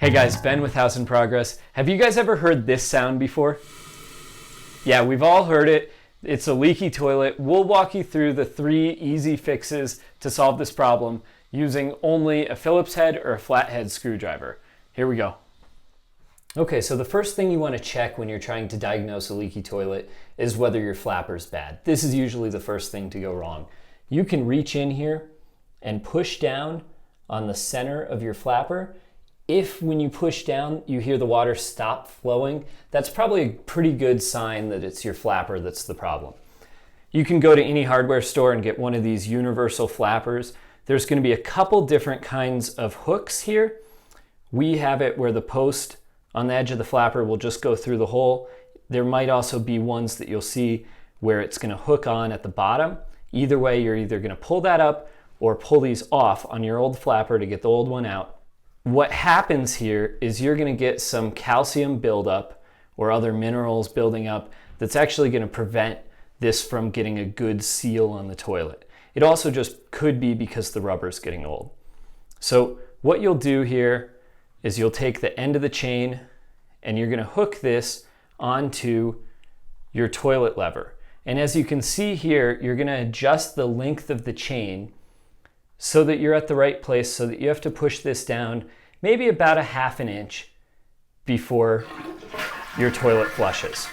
Hey guys, Ben with House in Progress. Have you guys ever heard this sound before? Yeah, we've all heard it. It's a leaky toilet. We'll walk you through the 3 easy fixes to solve this problem using only a Phillips head or a flathead screwdriver. Here we go. Okay, so the first thing you want to check when you're trying to diagnose a leaky toilet is whether your flapper's bad. This is usually the first thing to go wrong. You can reach in here and push down on the center of your flapper. If when you push down, you hear the water stop flowing, that's probably a pretty good sign that it's your flapper that's the problem. You can go to any hardware store and get one of these universal flappers. There's going to be a couple different kinds of hooks here. We have it where the post on the edge of the flapper will just go through the hole. There might also be ones that you'll see where it's going to hook on at the bottom. Either way, you're either going to pull that up or pull these off on your old flapper to get the old one out. What happens here is you're going to get some calcium buildup or other minerals building up that's actually going to prevent this from getting a good seal on the toilet. It also just could be because the rubber's getting old. So what you'll do here is you'll take the end of the chain and you're going to hook this onto your toilet lever. And as you can see here, you're going to adjust the length of the chain so that you're at the right place, so that you have to push this down maybe about a ½ inch before your toilet flushes.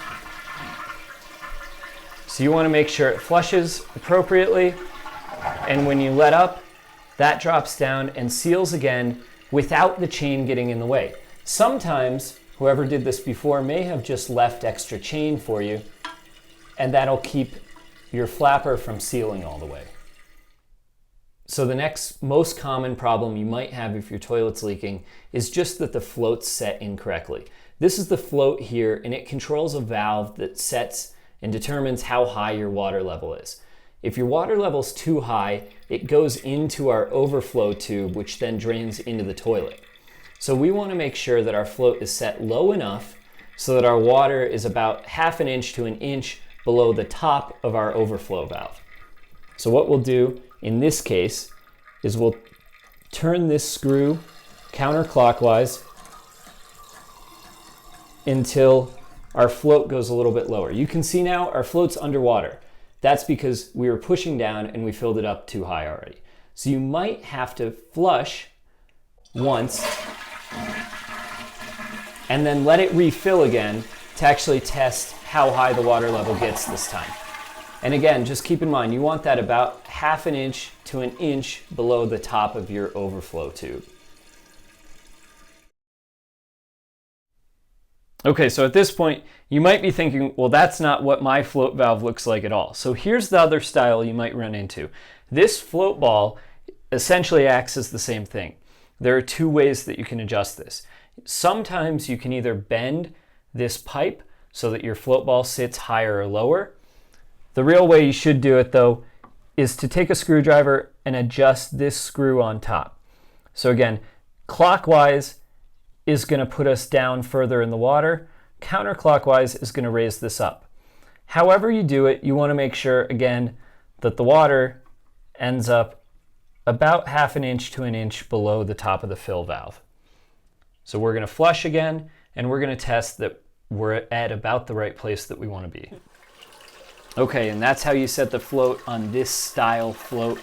So you want to make sure it flushes appropriately, and when you let up, that drops down and seals again without the chain getting in the way. Sometimes, whoever did this before may have just left extra chain for you, and that'll keep your flapper from sealing all the way. So the next most common problem you might have if your toilet's leaking is just that the float's set incorrectly. This is the float here, and it controls a valve that sets and determines how high your water level is. If your water level's too high, it goes into our overflow tube, which then drains into the toilet. So we want to make sure that our float is set low enough so that our water is about ½ inch to 1 inch below the top of our overflow valve. So what we'll do in this case is we'll turn this screw counterclockwise until our float goes a little bit lower. You can see now our float's underwater. That's because we were pushing down and we filled it up too high already. So you might have to flush once and then let it refill again to actually test how high the water level gets this time. And again, just keep in mind, you want that about ½ inch to 1 inch below the top of your overflow tube. Okay, so at this point, you might be thinking, well, that's not what my float valve looks like at all. So here's the other style you might run into. This float ball essentially acts as the same thing. There are 2 ways that you can adjust this. Sometimes you can either bend this pipe so that your float ball sits higher or lower. The real way you should do it, though, is to take a screwdriver and adjust this screw on top. So again, clockwise is going to put us down further in the water. Counterclockwise is going to raise this up. However you do it, you want to make sure, again, that the water ends up about ½ inch to 1 inch below the top of the fill valve. So we're going to flush again, and we're going to test that we're at about the right place that we want to be. Okay, and that's how you set the float on this style float.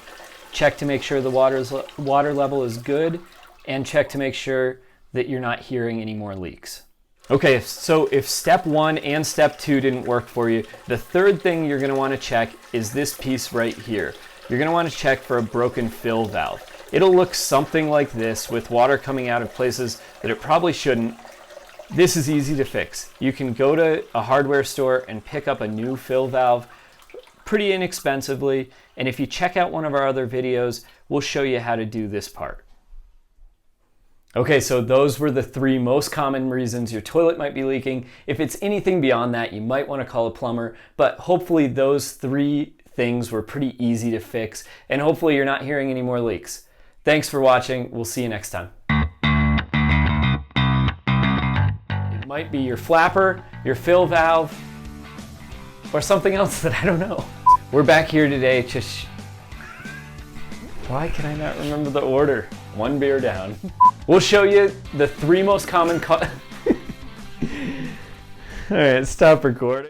Check to make sure the water level is good, and check to make sure that you're not hearing any more leaks. Okay, so if step 1 and step 2 didn't work for you, the third thing you're going to want to check is this piece right here. You're going to want to check for a broken fill valve. It'll look something like this with water coming out of places that it probably shouldn't. This is easy to fix. You can go to a hardware store and pick up a new fill valve pretty inexpensively, and if you check out one of our other videos, we'll show you how to do this part. Okay, so those were the 3 most common reasons your toilet might be leaking. If it's anything beyond that, you might want to call a plumber, but hopefully those 3 things were pretty easy to fix, and hopefully you're not hearing any more leaks. Thanks for watching. We'll see you next time. It might be your flapper, your fill valve, or something else that I don't know. We're back here today to why can I not remember the order? One beer down. We'll show you the 3 most common All right, stop recording.